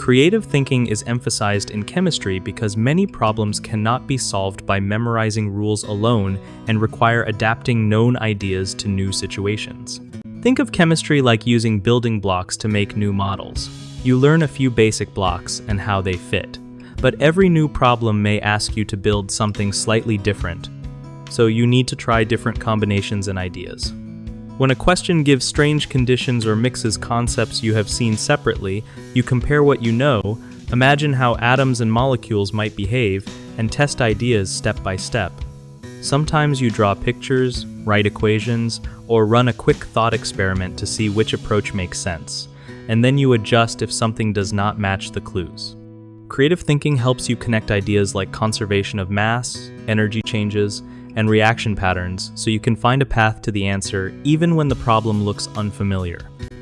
Creative thinking is emphasized in chemistry because many problems cannot be solved by memorizing rules alone and require adapting known ideas to new situations. Think of chemistry like using building blocks to make new models. You learn a few basic blocks and how they fit, but every new problem may ask you to build something slightly different, so you need to try different combinations and ideas. When a question gives strange conditions or mixes concepts you have seen separately, you compare what you know, imagine how atoms and molecules might behave, and test ideas step by step. Sometimes you draw pictures, write equations, or run a quick thought experiment to see which approach makes sense, and then you adjust if something does not match the clues. Creative thinking helps you connect ideas like conservation of mass, energy changes, and reaction patterns so you can find a path to the answer even when the problem looks unfamiliar.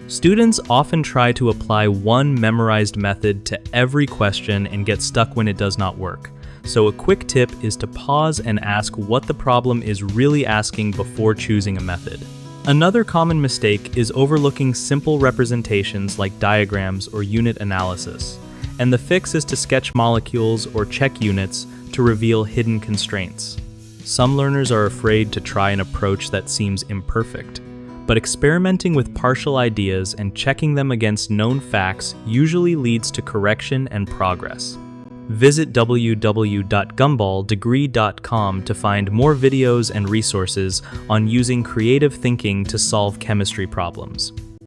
Students often try to apply one memorized method to every question and get stuck when it does not work. So a quick tip is to pause and ask what the problem is really asking before choosing a method. Another common mistake is overlooking simple representations like diagrams or unit analysis, and the fix is to sketch molecules or check units to reveal hidden constraints. Some learners are afraid to try an approach that seems imperfect, but experimenting with partial ideas and checking them against known facts usually leads to correction and progress. Visit www.gumballdegree.com to find more videos and resources on using creative thinking to solve chemistry problems.